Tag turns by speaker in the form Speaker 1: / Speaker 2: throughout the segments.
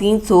Speaker 1: 300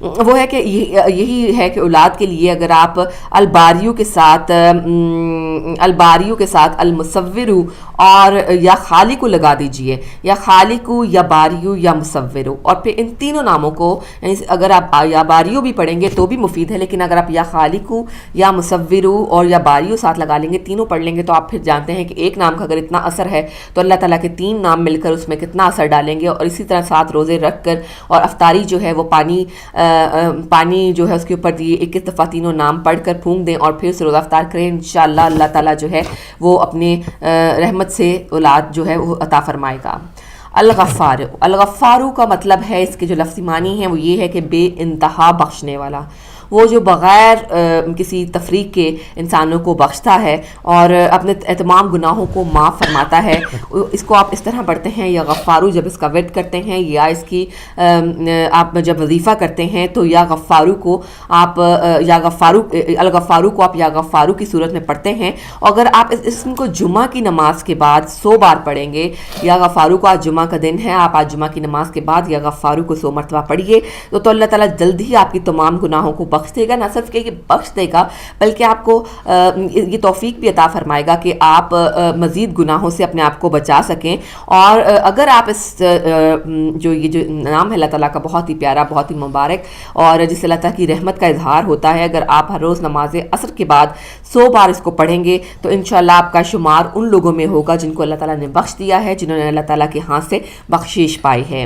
Speaker 1: وہ ہے کہ یہی ہے کہ اولاد کے لیے اگر آپ الباریو کے ساتھ المصورو اور یا خالق کو لگا دیجئے، یا خالق یا باریو یا مصورو، اور پھر ان تینوں ناموں کو اگر آپ یا باریو بھی پڑھیں گے تو بھی مفید ہے، لیکن اگر آپ یا خالق یا مصورو اور یا باریو ساتھ لگا لیں گے، تینوں پڑھ لیں گے، تو آپ پھر جانتے ہیں کہ ایک نام کا اگر اتنا اثر ہے تو اللہ تعالیٰ کے تین نام مل کر اس میں کتنا اثر ڈالیں گے۔ اور اسی طرح 7 روزے رکھ کر اور افطاری جو ہے وہ پانی جو ہے اس کے اوپر دیے 21 دفعہ تینوں نام پڑھ کر پھونک دیں اور پھر سے روزہ افطار کریں، انشاءاللہ اللہ تعالیٰ جو ہے وہ اپنے رحمت سے اولاد جو ہے وہ عطا فرمائے گا۔ الغفارو کا مطلب ہے، اس کے جو لفظی معنی ہیں وہ یہ ہے کہ بے انتہا بخشنے والا، وہ جو بغیر کسی تفریق کے انسانوں کو بخشتا ہے اور اپنے تمام گناہوں کو معاف فرماتا ہے۔ اس کو آپ اس طرح پڑھتے ہیں، یا غفارو جب اس کا ورد کرتے ہیں یا اس کی آپ جب وظیفہ کرتے ہیں تو یا غفارو کو آپ الغفارو کو آپ یا غفارو کی صورت میں پڑھتے ہیں۔ اور اگر آپ اس اسم کو جمعہ کی نماز کے بعد 100 بار پڑھیں گے، یا غفارو کو آج جمعہ کا دن ہے، آپ آج جمعہ کی نماز کے بعد یا غفارو کو 100 مرتبہ پڑھیے تو اللہ تعالیٰ جلد ہی آپ کی تمام گناہوں کو بخش دے گا۔ نہ صرف کہ بخش دے گا بلکہ آپ کو یہ توفیق بھی عطا فرمائے گا کہ آپ مزید گناہوں سے اپنے آپ کو بچا سکیں۔ اور اگر آپ اس یہ جو نام ہے اللہ تعالیٰ کا بہت ہی پیارا، بہت ہی مبارک، اور جس سے اللہ تعالیٰ کی رحمت کا اظہار ہوتا ہے، اگر آپ ہر روز نماز عصر کے بعد 100 بار اس کو پڑھیں گے تو انشاءاللہ آپ کا شمار ان لوگوں میں ہوگا جن کو اللہ تعالیٰ نے بخش دیا ہے، جنہوں نے اللہ تعالیٰ کے ہاتھ سے بخشش پائی ہے۔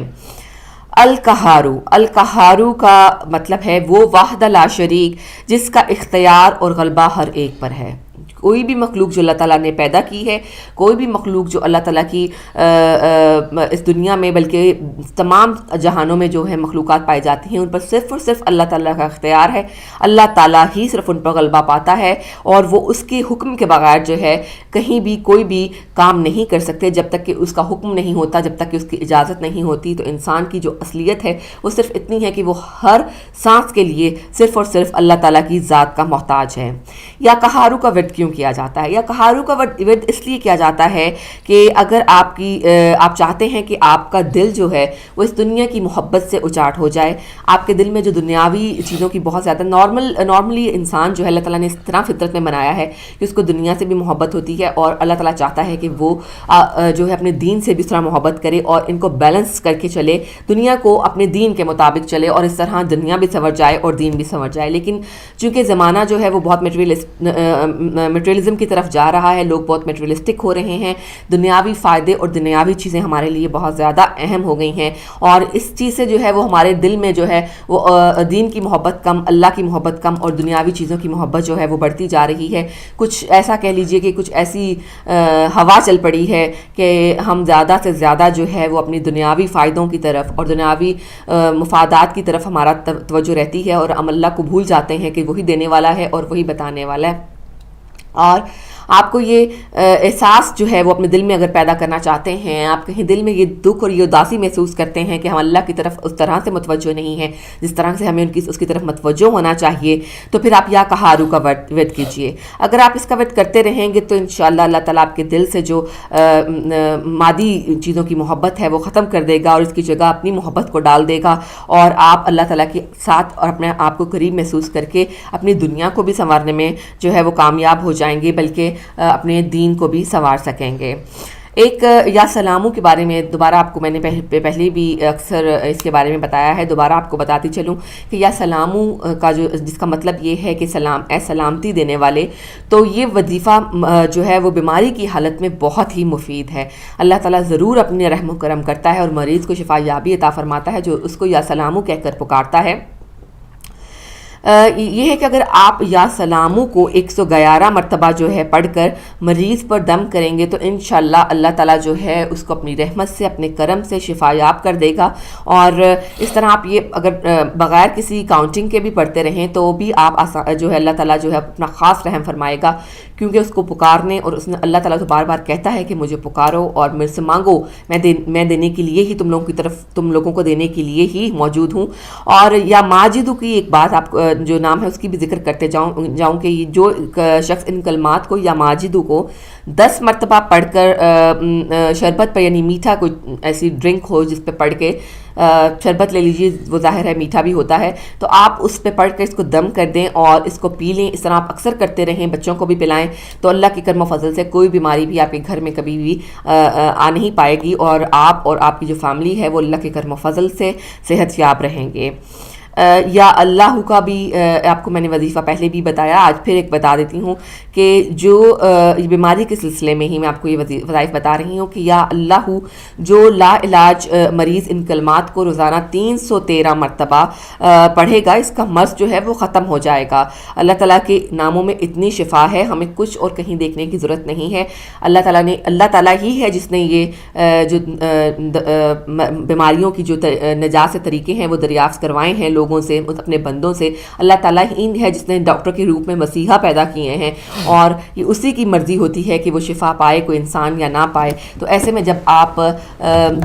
Speaker 1: القہارو کا مطلب ہے وہ واحد لا شریک جس کا اختیار اور غلبہ ہر ایک پر ہے۔ کوئی بھی مخلوق جو اللہ تعالیٰ نے پیدا کی ہے، کوئی بھی مخلوق جو اللہ تعالیٰ کی اس دنیا میں بلکہ تمام جہانوں میں جو ہے مخلوقات پائی جاتی ہیں، ان پر صرف اور صرف اللہ تعالیٰ کا اختیار ہے۔ اللہ تعالیٰ ہی صرف ان پر غلبہ پاتا ہے، اور وہ اس کے حکم کے بغیر جو ہے کہیں بھی کوئی بھی کام نہیں کر سکتے جب تک کہ اس کا حکم نہیں ہوتا، جب تک کہ اس کی اجازت نہیں ہوتی۔ تو انسان کی جو اصلیت ہے وہ صرف اتنی ہے کہ وہ ہر سانس کے لیے صرف اور صرف اللہ تعالیٰ کی ذات کا محتاج ہے۔ یا قہارو کا ورد کیوں کیا جاتا ہے؟ یا قہارو کا ورد اس لیے کیا جاتا ہے کہ اگر آپ چاہتے ہیں کہ آپ کا دل جو ہے وہ اس دنیا کی محبت سے اچاٹ ہو جائے، آپ کے دل میں جو دنیاوی چیزوں کی بہت زیادہ نارملی انسان جو ہے اللہ تعالیٰ نے اس طرح فطرت میں بنایا ہے کہ اس کو دنیا سے بھی محبت ہوتی ہے، اور اللہ تعالیٰ چاہتا ہے کہ وہ جو ہے اپنے دین سے بھی اس طرح محبت کرے اور ان کو بیلنس کر کے چلے، دنیا کو اپنے دین کے مطابق چلے، اور اس طرح دنیا بھی سنور جائے اور دین بھی سنور جائے۔ لیکن چونکہ زمانہ جو ہے وہ بہت میٹریلزم کی طرف جا رہا ہے، لوگ بہت میٹریلسٹک ہو رہے ہیں، دنیاوی فائدے اور دنیاوی چیزیں ہمارے لیے بہت زیادہ اہم ہو گئی ہیں، اور اس چیز سے جو ہے وہ ہمارے دل میں جو ہے وہ دین کی محبت کم، اللہ کی محبت کم، اور دنیاوی چیزوں کی محبت جو ہے وہ بڑھتی جا رہی ہے۔ کچھ ایسا کہہ لیجئے کہ کچھ ایسی ہوا چل پڑی ہے کہ ہم زیادہ سے زیادہ جو ہے وہ اپنی دنیاوی فائدوں کی طرف اور دنیاوی مفادات کی طرف ہمارا توجہ رہتی ہے، اور ہم اللہ کو بھول جاتے ہیں کہ وہی دینے والا ہے اور وہی بتانے والا ہے۔ اور آپ کو یہ احساس جو ہے وہ اپنے دل میں اگر پیدا کرنا چاہتے ہیں، آپ کہیں دل میں یہ دکھ اور یہ اداسی محسوس کرتے ہیں کہ ہم اللہ کی طرف اس طرح سے متوجہ نہیں ہیں جس طرح سے ہمیں اس کی طرف متوجہ ہونا چاہیے، تو پھر آپ یا قہارو کا ورد کیجئے۔ اگر آپ اس کا ورد کرتے رہیں گے تو انشاءاللہ اللہ تعالیٰ آپ کے دل سے جو مادی چیزوں کی محبت ہے وہ ختم کر دے گا، اور اس کی جگہ اپنی محبت کو ڈال دے گا، اور آپ اللہ تعالیٰ کے ساتھ اور اپنے آپ کو قریب محسوس کر کے اپنی دنیا کو بھی سنوارنے میں جو ہے وہ کامیاب ہو جائیں گے، بلکہ اپنے دین کو بھی سنوار سکیں گے۔ ایک یا سلامو کے بارے میں دوبارہ آپ کو میں نے پہلے بھی اکثر اس کے بارے میں بتایا ہے، دوبارہ آپ کو بتاتی چلوں کہ یا سلامو کا جس کا مطلب یہ ہے کہ اے سلامتی دینے والے، تو یہ وظیفہ جو ہے وہ بیماری کی حالت میں بہت ہی مفید ہے۔ اللہ تعالیٰ ضرور اپنے رحم و کرم کرتا ہے اور مریض کو شفا یابی عطا فرماتا ہے جو اس کو یا سلامو کہہ کر پکارتا ہے۔ یہ ہے کہ اگر آپ یا سلامو کو 111 مرتبہ جو ہے پڑھ کر مریض پر دم کریں گے تو انشاءاللہ اللہ تعالیٰ جو ہے اس کو اپنی رحمت سے، اپنے کرم سے شفا یاب کر دے گا۔ اور اس طرح آپ یہ اگر بغیر کسی کاؤنٹنگ کے بھی پڑھتے رہیں تو بھی آپ جو ہے اللہ تعالیٰ جو ہے اپنا خاص رحم فرمائے گا، کیونکہ اس کو پکارنے، اور اس نے اللہ تعالیٰ تو بار بار کہتا ہے کہ مجھے پکارو اور میرے سے مانگو، میں دینے کے لیے ہی تم لوگوں کو دینے کے لیے ہی موجود ہوں۔ اور یا ماجدو کی ایک بات آپ جو نام ہے اس کی بھی ذکر کرتے جاؤں کہ یہ جو شخص ان کلمات کو یا ماجدو کو 10 مرتبہ پڑھ کر شربت پر یعنی میٹھا کوئی ایسی ڈرنک ہو جس پہ پڑھ کے شربت لے لیجیے، وہ ظاہر ہے میٹھا بھی ہوتا ہے، تو آپ اس پہ پڑھ کر اس کو دم کر دیں اور اس کو پی لیں. اس طرح آپ اکثر کرتے رہیں، بچوں کو بھی پلائیں، تو اللہ کے کرم و فضل سے کوئی بیماری بھی آپ کے گھر میں کبھی بھی آ نہیں پائے گی، اور آپ کی جو فیملی ہے وہ اللہ کے کرم و فضل سے صحت یاب رہیں گے. یا اللہ کا بھی آپ کو میں نے وظیفہ پہلے بھی بتایا، آج پھر ایک بتا دیتی ہوں کہ جو بیماری کے سلسلے میں ہی میں آپ کو یہ وظائف بتا رہی ہوں کہ یا اللہ جو لا علاج مریض ان کلمات کو روزانہ 313 مرتبہ پڑھے گا، اس کا مرض جو ہے وہ ختم ہو جائے گا. اللہ تعالیٰ کے ناموں میں اتنی شفا ہے، ہمیں کچھ اور کہیں دیکھنے کی ضرورت نہیں ہے. اللہ تعالیٰ ہی ہے جس نے یہ جو بیماریوں کی جو نجات سے طریقے ہیں وہ دریافت کروائے ہیں لوگوں سے، اپنے بندوں سے. اللہ تعالیٰ ہی ہے جس نے ڈاکٹر کے روپ میں مسیحا پیدا کیے ہیں، اور یہ اسی کی مرضی ہوتی ہے کہ وہ شفا پائے کوئی انسان یا نہ پائے. تو ایسے میں جب آپ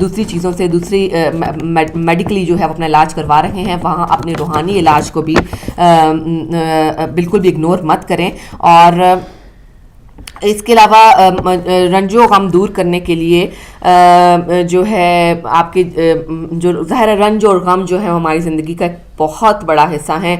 Speaker 1: دوسری چیزوں سے دوسری میڈیکلی جو ہے اپنا علاج کروا رہے ہیں، وہاں اپنے روحانی علاج کو بھی بالکل بھی اگنور مت کریں. اور اس کے علاوہ رنج و غم دور کرنے کے لیے جو ہے آپ کے جو ظاہر رنج اور غم جو ہے ہماری زندگی کا ایک بہت بڑا حصہ ہیں.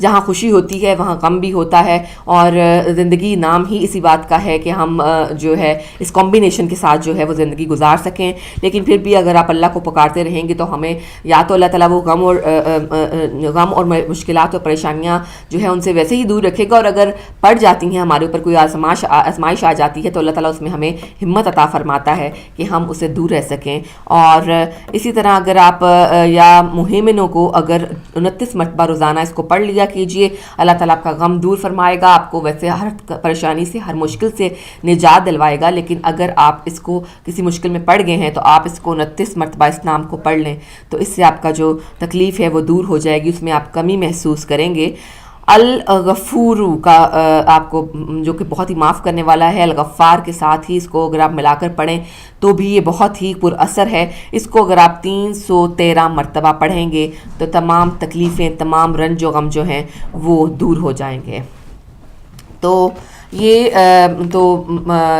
Speaker 1: جہاں خوشی ہوتی ہے وہاں غم بھی ہوتا ہے، اور زندگی نام ہی اسی بات کا ہے کہ ہم جو ہے اس کمبینیشن کے ساتھ جو ہے وہ زندگی گزار سکیں. لیکن پھر بھی اگر آپ اللہ کو پکارتے رہیں گے تو ہمیں یا تو اللہ تعالیٰ وہ غم اور مشکلات اور پریشانیاں جو ہے ان سے ویسے ہی دور رکھے گا، اور اگر پڑ جاتی ہیں ہمارے اوپر کوئی آزمائش آ جاتی ہے تو اللہ تعالیٰ اس میں ہمیں ہمت عطا فرماتا ہے کہ ہم اسے دور رہ سکیں. اور اسی طرح اگر آپ یا مہمنوں کو اگر 29 مرتبہ روزانہ اس کو پڑھ لیا کیجئے، اللہ تعالیٰ آپ کا غم دور فرمائے گا، آپ کو ویسے ہر پریشانی سے ہر مشکل سے نجات دلوائے گا. لیکن اگر آپ اس کو کسی مشکل میں پڑ گئے ہیں تو آپ اس کو 29 مرتبہ اس نام کو پڑھ لیں، تو اس سے آپ کا جو تکلیف ہے وہ دور ہو جائے گی، اس میں آپ کمی محسوس کریں گے. الغفور کا آپ کو جو کہ بہت ہی معاف کرنے والا ہے، الغفار کے ساتھ ہی اس کو اگر آپ ملا کر پڑھیں تو بھی یہ بہت ہی پر اثر ہے. اس کو اگر آپ 313 مرتبہ پڑھیں گے تو تمام تکلیفیں، تمام رنج و غم جو ہیں وہ دور ہو جائیں گے. تو یہ تو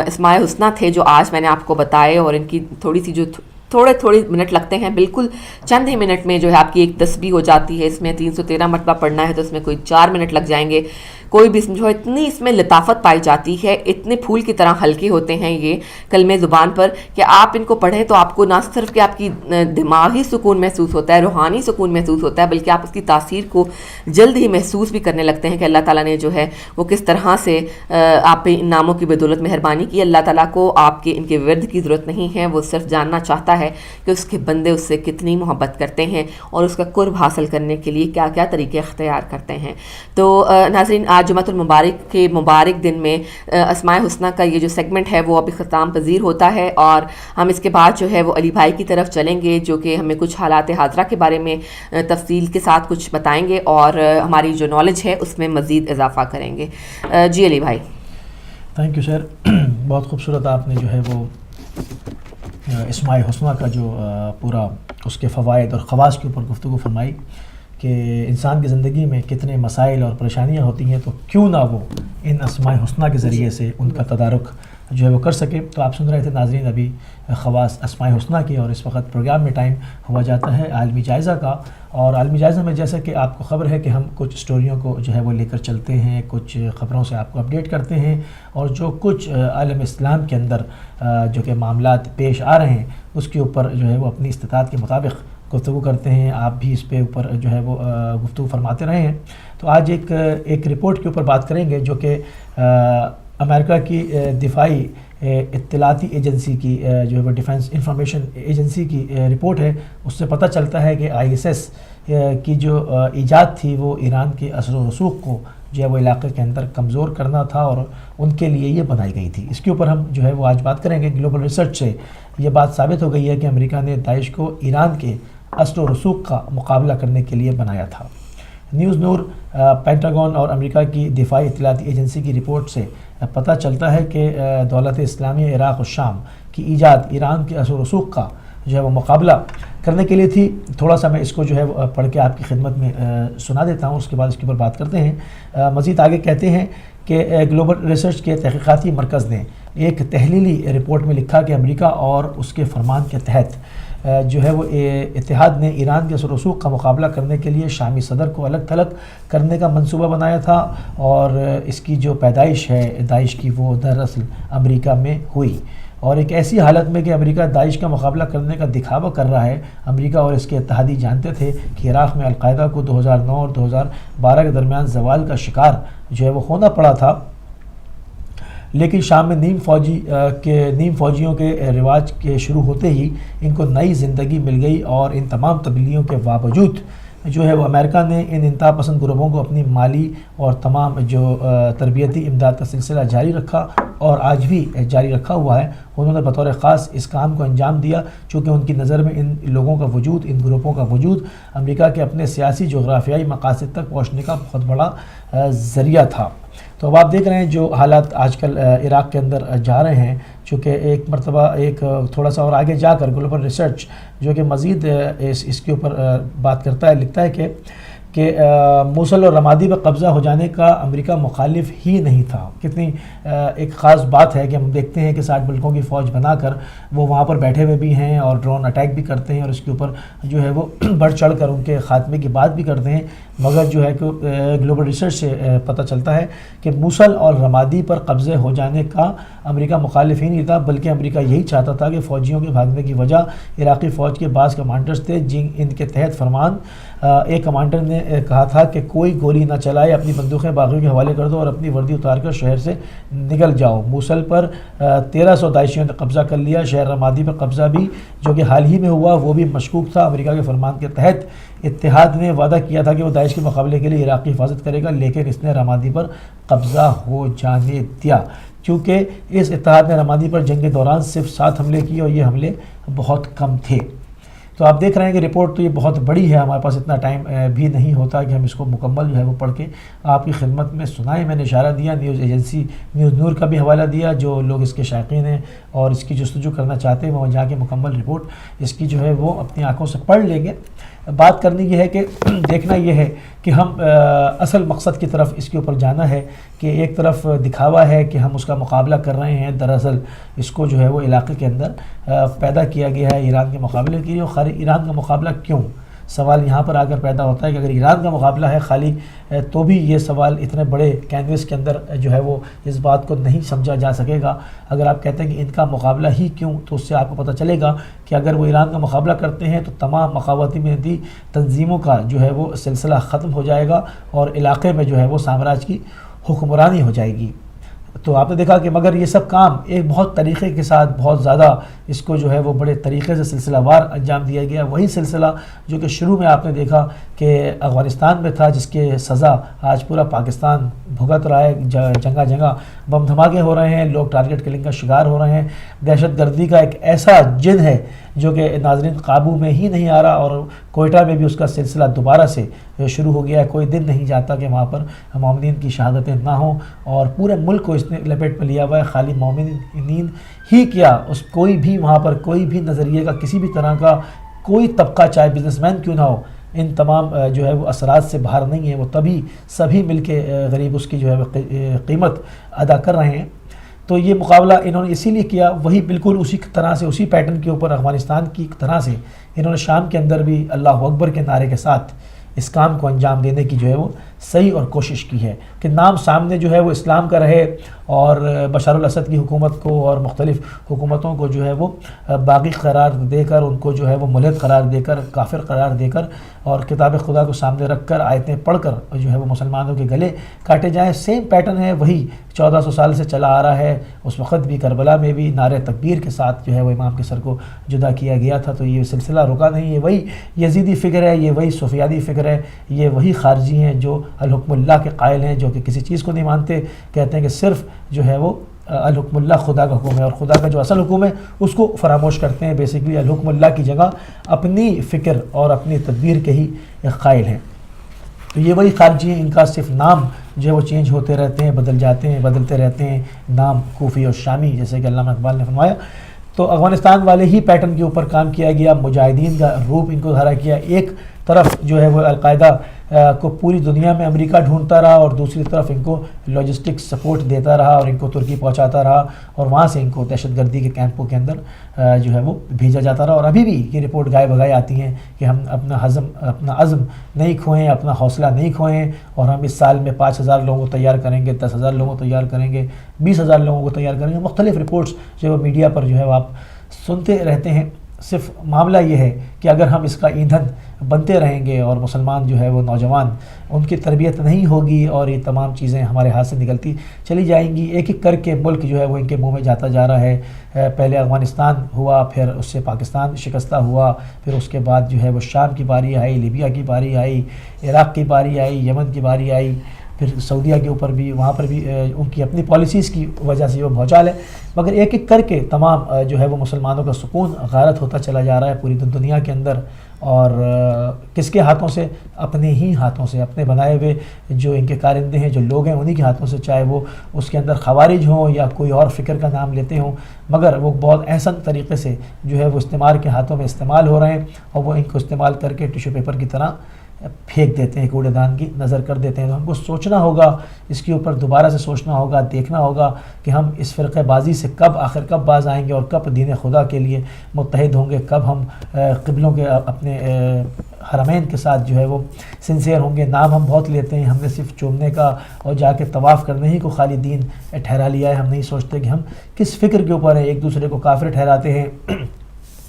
Speaker 1: اسماء حسنہ تھے جو آج میں نے آپ کو بتائے، اور ان کی تھوڑی سی جو تھوڑے منٹ لگتے ہیں، بالکل چند ہی منٹ میں جو ہے آپ کی ایک تسبیح ہو جاتی ہے. اس میں 313 مرتبہ پڑھنا ہے تو اس میں کوئی 4 منٹ لگ جائیں گے. کوئی بھی جو اتنی اس میں لطافت پائی جاتی ہے، اتنے پھول کی طرح ہلکے ہوتے ہیں یہ کلمے زبان پر کہ آپ ان کو پڑھیں تو آپ کو نہ صرف کہ آپ کی دماغی سکون محسوس ہوتا ہے، روحانی سکون محسوس ہوتا ہے، بلکہ آپ اس کی تاثیر کو جلد ہی محسوس بھی کرنے لگتے ہیں کہ اللہ تعالیٰ نے جو ہے وہ کس طرح سے آپ پہ ان ناموں کی بدولت مہربانی کی. اللہ تعالیٰ کو آپ کے ان کے ورد کی ضرورت نہیں ہے، وہ صرف جاننا چاہتا ہے کہ اس کے بندے اس سے کتنی محبت کرتے ہیں اور اس کا قرب حاصل کرنے کے لیے کیا کیا طریقے اختیار کرتے ہیں. تو ناظرین، آج جمعۃ المبارک کے مبارک دن میں اسماء حسنہ کا یہ جو سیگمنٹ ہے وہ اب اختتام پذیر ہوتا ہے، اور ہم اس کے بعد جو ہے وہ علی بھائی کی طرف چلیں گے جو کہ ہمیں کچھ حالات حاضرہ کے بارے میں تفصیل کے ساتھ کچھ بتائیں گے اور ہماری جو نالج ہے اس میں مزید اضافہ کریں گے. جی علی بھائی.
Speaker 2: Thank you sir. بہت خوبصورت آپ نے جو ہے وہ اسماء حسنہ کا جو پورا اس کے فوائد اور خواص کے اوپر گفتگو فرمائی کہ انسان کی زندگی میں کتنے مسائل اور پریشانیاں ہوتی ہیں، تو کیوں نہ وہ ان اسماء حسنہ کے ذریعے سے ان کا تدارک جو ہے وہ کر سکے. تو آپ سن رہے تھے ناظرین ابھی خواص اسماء حسنہ کی، اور اس وقت پروگرام میں ٹائم ہوا جاتا ہے عالمی جائزہ کا. اور عالمی جائزہ میں جیسا کہ آپ کو خبر ہے کہ ہم کچھ سٹوریوں کو جو ہے وہ لے کر چلتے ہیں، کچھ خبروں سے آپ کو اپڈیٹ کرتے ہیں، اور جو کچھ عالم اسلام کے اندر جو کہ معاملات پیش آ رہے ہیں اس کے اوپر جو ہے وہ اپنی استطاعت کے مطابق گفتگو کرتے ہیں. آپ بھی اس پہ اوپر جو ہے وہ گفتگو فرماتے رہے ہیں. تو آج ایک رپورٹ کے اوپر بات کریں گے جو کہ امریکہ کی دفاعی اطلاعاتی ایجنسی کی جو ہے وہ ڈیفنس انفارمیشن ایجنسی کی رپورٹ ہے. اس سے پتہ چلتا ہے کہ ISS کی جو ایجاد تھی وہ ایران کے اثر و رسوخ کو جو ہے وہ علاقے کے اندر کمزور کرنا تھا، اور ان کے لیے یہ بنائی گئی تھی. اس کے اوپر ہم جو ہے وہ آج بات کریں گے. گلوبل ریسرچ سے یہ بات ثابت ہو گئی ہے کہ امریکہ نے داعش کو ایران کے اثر و رسوخ کا مقابلہ کرنے کے لیے بنایا تھا. نیوز نور، پینٹاگون اور امریکہ کی دفاعی اطلاعاتی ایجنسی کی رپورٹ سے پتہ چلتا ہے کہ دولت اسلامی عراق و شام کی ایجاد ایران کے اثر و رسوخ کا جو ہے وہ مقابلہ کرنے کے لیے تھی۔ تھوڑا سا میں اس کو جو ہے وہ پڑھ کے آپ کی خدمت میں سنا دیتا ہوں، اس کے بعد اس کے اوپر بات کرتے ہیں۔ مزید آگے کہتے ہیں کہ گلوبل ریسرچ کے تحقیقاتی مرکز نے ایک تحلیلی رپورٹ میں لکھا کہ امریکہ اور اس کے فرمان کے تحت جو ہے وہ اتحاد نے ایران کے رسوخ کا مقابلہ کرنے کے لیے شامی صدر کو الگ تھلگ کرنے کا منصوبہ بنایا تھا، اور اس کی جو پیدائش ہے داعش کی وہ دراصل امریکہ میں ہوئی، اور ایک ایسی حالت میں کہ امریکہ داعش کا مقابلہ کرنے کا دکھاوا کر رہا ہے۔ امریکہ اور اس کے اتحادی جانتے تھے کہ عراق میں القاعدہ کو 2009 اور 2012 کے درمیان زوال کا شکار جو ہے وہ ہونا پڑا تھا، لیکن شام میں نیم فوجیوں کے رواج کے شروع ہوتے ہی ان کو نئی زندگی مل گئی، اور ان تمام تبدیلیوں کے باوجود جو ہے وہ امریکہ نے ان انتہا پسند گروپوں کو اپنی مالی اور تمام جو تربیتی امداد کا سلسلہ جاری رکھا، اور آج بھی جاری رکھا ہوا ہے۔ انہوں نے بطور خاص اس کام کو انجام دیا چونکہ ان کی نظر میں ان لوگوں کا وجود، ان گروپوں کا وجود امریکہ کے اپنے سیاسی جغرافیائی مقاصد تک پہنچنے کا بہت بڑا ذریعہ تھا۔ تو اب آپ دیکھ رہے ہیں جو حالات آج کل عراق کے اندر جا رہے ہیں، چونکہ ایک مرتبہ ایک تھوڑا سا اور آگے جا کر گلوبل ریسرچ جو کہ مزید اس کے اوپر بات کرتا ہے، لکھتا ہے کہ موصل اور رمادی پر قبضہ ہو جانے کا امریکہ مخالف ہی نہیں تھا۔ کتنی ایک خاص بات ہے کہ ہم دیکھتے ہیں کہ 60 ملکوں کی فوج بنا کر وہ وہاں پر بیٹھے ہوئے بھی ہیں اور ڈرون اٹیک بھی کرتے ہیں، اور اس کے اوپر جو ہے وہ بڑھ چڑھ کر ان کے خاتمے کی بات بھی کرتے ہیں، مگر جو ہے کہ گلوبل ریسرچ سے پتہ چلتا ہے کہ موصل اور رمادی پر قبضے ہو جانے کا امریکہ مخالف ہی نہیں تھا، بلکہ امریکہ یہی چاہتا تھا کہ فوجیوں کے بھاگنے کی وجہ عراقی فوج کے بعض کمانڈرز تھے، ان کے تحت فرمان ایک کمانڈر نے کہا تھا کہ کوئی گولی نہ چلائے، اپنی بندوقیں باغیوں کے حوالے کر دو اور اپنی وردی اتار کر شہر سے نکل جاؤ۔ موصل پر 1300 داعشیوں نے قبضہ کر لیا۔ شہر رمادی پر قبضہ بھی جو کہ حال ہی میں ہوا وہ بھی مشکوک تھا۔ امریکہ کے فرمان کے تحت اتحاد نے وعدہ کیا تھا کہ وہ داعش کے مقابلے کے لیے عراق کی حفاظت کرے گا، لیکن اس نے رمادی پر قبضہ ہو جانے دیا، کیونکہ اس اتحاد نے رمادی پر جنگ کے دوران صرف 7 حملے کیے اور یہ حملے بہت کم تھے۔ تو آپ دیکھ رہے ہیں کہ رپورٹ تو یہ بہت بڑی ہے، ہمارے پاس اتنا ٹائم بھی نہیں ہوتا کہ ہم اس کو مکمل جو ہے وہ پڑھ کے آپ کی خدمت میں سنائیں۔ میں نے اشارہ دیا، نیوز ایجنسی نیوز نور کا بھی حوالہ دیا، جو لوگ اس کے شائقین ہیں اور اس کی جستجو کرنا چاہتے ہیں وہ جا کے مکمل رپورٹ اس کی جو ہے وہ اپنی آنکھوں سے پڑھ لیں گے۔ بات کرنی یہ ہے کہ دیکھنا یہ ہے کہ ہم اصل مقصد کی طرف اس کے اوپر جانا ہے کہ ایک طرف دکھاوا ہے کہ ہم اس کا مقابلہ کر رہے ہیں، دراصل اس کو جو ہے وہ علاقے کے اندر پیدا کیا گیا ہے ایران کے مقابلے کے لیے۔ اور خالی ایران کا مقابلہ کیوں؟ سوال یہاں پر آ کر پیدا ہوتا ہے کہ اگر ایران کا مقابلہ ہے خالی تو بھی یہ سوال اتنے بڑے کینوس کے اندر جو ہے وہ اس بات کو نہیں سمجھا جا سکے گا۔ اگر آپ کہتے ہیں کہ ان کا مقابلہ ہی کیوں، تو اس سے آپ کو پتہ چلے گا کہ اگر وہ ایران کا مقابلہ کرتے ہیں تو تمام مخابراتی محنتی تنظیموں کا جو ہے وہ سلسلہ ختم ہو جائے گا اور علاقے میں جو ہے وہ سامراج کی حکمرانی ہو جائے گی۔ تو آپ نے دیکھا کہ مگر یہ سب کام ایک بہت طریقے کے ساتھ بہت زیادہ اس کو جو ہے وہ بڑے طریقے سے سلسلہ وار انجام دیا گیا، وہی سلسلہ جو کہ شروع میں آپ نے دیکھا کہ افغانستان میں تھا، جس کے سزا آج پورا پاکستان بھگت رہا ہے۔ جگہ جگہ بم دھماکے ہو رہے ہیں، لوگ ٹارگٹ کلنگ کا شکار ہو رہے ہیں۔ دہشت گردی کا ایک ایسا جن ہے جو کہ ناظرین قابو میں ہی نہیں آ رہا، اور کوئٹہ میں بھی اس کا سلسلہ دوبارہ سے شروع ہو گیا ہے۔ کوئی دن نہیں جاتا کہ وہاں پر مومنین کی شہادتیں نہ ہوں، اور پورے ملک کو اس نے لپیٹ میں لیا ہوا ہے۔ خالی مومنین ہی کیا، کوئی بھی وہاں پر کوئی بھی نظریے کا کسی بھی طرح کا کوئی طبقہ، چاہے بزنس مین کیوں نہ ہو، ان تمام جو ہے وہ اثرات سے باہر نہیں ہے۔ وہ تبھی سبھی مل کے غریب اس کی جو ہے وہ قیمت ادا کر رہے ہیں۔ تو یہ مقابلہ انہوں نے اسی لیے کیا، وہی بالکل اسی طرح سے اسی پیٹرن کے اوپر افغانستان کی طرح سے انہوں نے شام کے اندر بھی اللہ اکبر کے نعرے کے ساتھ اس کام کو انجام دینے کی جو ہے وہ صحیح اور کوشش کی ہے کہ نام سامنے جو ہے وہ اسلام کا رہے، اور بشار الاسد کی حکومت کو اور مختلف حکومتوں کو جو ہے وہ باغی قرار دے کر، ان کو جو ہے وہ ملحد قرار دے کر، کافر قرار دے کر، اور کتاب خدا کو سامنے رکھ کر آیتیں پڑھ کر جو ہے وہ مسلمانوں کے گلے کاٹے جائیں۔ سیم پیٹرن ہے، وہی 1400 سال سے چلا آ رہا ہے۔ اس وقت بھی کربلا میں بھی نعرے تکبیر کے ساتھ جو ہے وہ امام کے سر کو جدا کیا گیا تھا، تو یہ سلسلہ رکا نہیں ہے۔ وہی یزیدی فکر ہے، یہ وہی صوفیادی فکر ہے، یہ وہی خارجی ہیں جو الحکم اللہ کے قائل ہیں، جو کہ کسی چیز کو نہیں مانتے، کہتے ہیں کہ صرف جو ہے وہ الحکم اللہ خدا کا حکم ہے، اور خدا کا جو اصل حکم ہے اس کو فراموش کرتے ہیں۔ بیسیکلی الحکم اللہ کی جگہ اپنی فکر اور اپنی تدبیر کے ہی قائل ہیں۔ تو یہ وہی خارجی ہیں، ان کا صرف نام جو ہے وہ چینج ہوتے رہتے ہیں، بدلتے رہتے ہیں نام کوفی اور شامی، جیسے کہ علامہ اقبال نے فرمایا تو افغانستان والے ہی پیٹرن کے اوپر کام کیا گیا، مجاہدین کا روپ ان کو دھارا کیا. ایک طرف جو ہے وہ القاعدہ کو پوری دنیا میں امریکہ ڈھونڈتا رہا اور دوسری طرف ان کو لاجسٹک سپورٹ دیتا رہا اور ان کو ترکی پہنچاتا رہا اور وہاں سے ان کو دہشت گردی کے کیمپوں کے اندر جو ہے وہ بھیجا جاتا رہا. اور ابھی بھی یہ رپورٹ گائے بگائے آتی ہیں کہ ہم اپنا عزم نہیں کھوئیں، اپنا حوصلہ نہیں کھوئیں اور ہم اس سال میں 5,000 لوگوں کو تیار کریں گے، 10,000 لوگوں کو تیار کریں گے، 20,000 لوگوں کو تیار کریں گے. مختلف رپورٹس جو میڈیا پر جو ہے وہ آپ سنتے رہتے ہیں. صرف معاملہ یہ ہے کہ اگر ہم اس کا ایندھن بنتے رہیں گے اور مسلمان جو ہے وہ نوجوان ان کی تربیت نہیں ہوگی اور یہ تمام چیزیں ہمارے ہاتھ سے نکلتی چلی جائیں گی، ایک ایک کر کے ملک جو ہے وہ ان کے منہ میں جاتا جا رہا ہے. پہلے افغانستان ہوا، پھر اس سے پاکستان شکستہ ہوا، پھر اس کے بعد جو ہے وہ شام کی باری آئی، لیبیا کی باری آئی، عراق کی باری آئی، یمن کی باری آئی، پھر سعودیہ کے اوپر بھی، وہاں پر بھی ان کی اپنی پالیسیز کی وجہ سے وہ بھونچال ہے. مگر ایک ایک کر کے تمام جو ہے وہ مسلمانوں کا سکون غارت ہوتا چلا جا رہا ہے پوری دنیا کے اندر. اور کس کے ہاتھوں سے؟ اپنے ہی ہاتھوں سے، اپنے بنائے ہوئے جو ان کے کارندے ہیں، جو لوگ ہیں، انہی کے ہاتھوں سے، چاہے وہ اس کے اندر خوارج ہوں یا کوئی اور فکر کا نام لیتے ہوں، مگر وہ بہت احسن طریقے سے جو ہے وہ استعمار کے ہاتھوں میں استعمال ہو رہے ہیں اور وہ ان کو استعمال کر کے ٹیشو پیپر کی طرح پھینک دیتے ہیں، کوڑے دان کی نظر کر دیتے ہیں. تو ہم کو سوچنا ہوگا، اس کے اوپر دوبارہ سے سوچنا ہوگا، دیکھنا ہوگا کہ ہم اس فرقہ بازی سے کب باز آئیں گے اور کب دین خدا کے لیے متحد ہوں گے، کب ہم قبلوں کے اپنے حرمین کے ساتھ جو ہے وہ سنسیئر ہوں گے. نام ہم بہت لیتے ہیں، ہم نے صرف چومنے کا اور جا کے طواف کرنے ہی کو خالی دین ٹھہرا لیا ہے. ہم نہیں سوچتے کہ ہم کس فکر کے اوپر ہیں، ایک دوسرے کو کافر ٹھہراتے ہیں،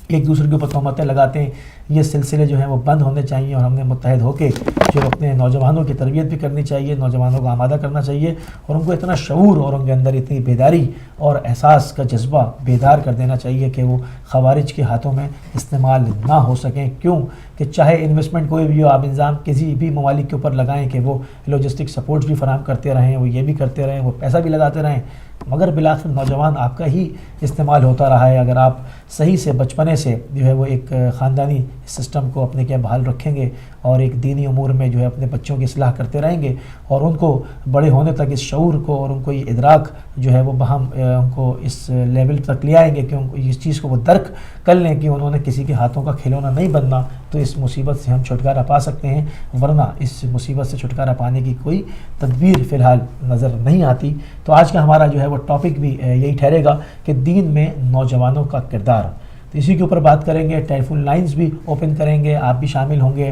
Speaker 2: ایک دوسرے کے اوپر تہمتیں لگاتے ہیں. یہ سلسلے جو ہیں وہ بند ہونے چاہیے اور ہم نے متحد ہو کے جو اپنے نوجوانوں کی تربیت بھی کرنی چاہیے، نوجوانوں کو آمادہ کرنا چاہیے اور ان کو اتنا شعور اور ان کے اندر اتنی بیداری اور احساس کا جذبہ بیدار کر دینا چاہیے کہ وہ خوارج کے ہاتھوں میں استعمال نہ ہو سکیں. کیوں کہ چاہے انویسٹمنٹ کوئی بھی ہو، آپ انظام کسی بھی ممالک کے اوپر لگائیں کہ وہ لاجسٹک سپورٹ بھی فراہم کرتے رہیں، وہ یہ بھی کرتے رہیں، وہ پیسہ بھی لگاتے رہیں، مگر بالآخر نوجوان آپ کا ہی استعمال ہوتا رہا ہے. اگر آپ صحیح سے بچپنے سے جو ہے وہ ایک خاندانی سسٹم کو اپنے کیا بحال رکھیں گے اور ایک دینی امور میں جو ہے اپنے بچوں کی اصلاح کرتے رہیں گے اور ان کو بڑے ہونے تک اس شعور کو اور ان کو یہ ادراک جو ہے وہ بہم ان کو اس لیول تک لے آئیں گے کہ ان کو اس چیز کو وہ درک کر لیں کہ انہوں نے کسی کے ہاتھوں کا کھلونا نہیں بننا، تو اس مصیبت سے ہم چھٹکارا پا سکتے ہیں. ورنہ اس مصیبت سے چھٹکارا پانے کی کوئی تدبیر فی الحال نظر نہیں آتی. تو آج کا ہمارا جو ہے وہ ٹاپک بھی یہی ٹھہرے گا کہ دین میں نوجوانوں کا کردار. تو اسی کے اوپر بات کریں گے. ٹیلی فون لائنز بھی اوپن کریں گے، آپ بھی شامل ہوں گے،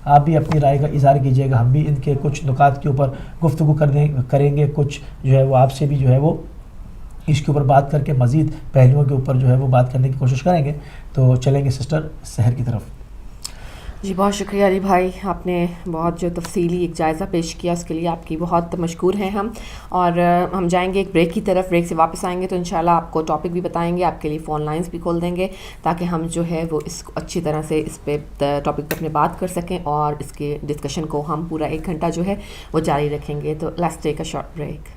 Speaker 2: آپ بھی اپنی رائے کا اظہار کیجیے گا، ہم بھی ان کے کچھ نکات کے اوپر گفتگو کریں گے، کچھ جو ہے وہ آپ سے بھی جو ہے وہ اس کے اوپر بات کر کے مزید پہلوؤں کے اوپر جو ہے وہ بات کرنے کی کوشش کریں گے. تو چلیں گے سسٹر سحر کی طرف.
Speaker 1: جی بہت شکریہ علی بھائی، آپ نے بہت جو تفصیلی ایک جائزہ پیش کیا، اس کے لیے آپ کی بہت مشکور ہیں ہم. اور ہم جائیں گے ایک بریک کی طرف، بریک سے واپس آئیں گے تو انشاءاللہ آپ کو ٹاپک بھی بتائیں گے، آپ کے لیے فون لائنز بھی کھول دیں گے تاکہ ہم جو ہے وہ اس کو اچھی طرح سے اس پہ ٹاپک پہ اپنے بات کر سکیں اور اس کے ڈسکشن کو ہم پورا 1 گھنٹہ جو ہے وہ جاری رکھیں گے. تو let's take a short break.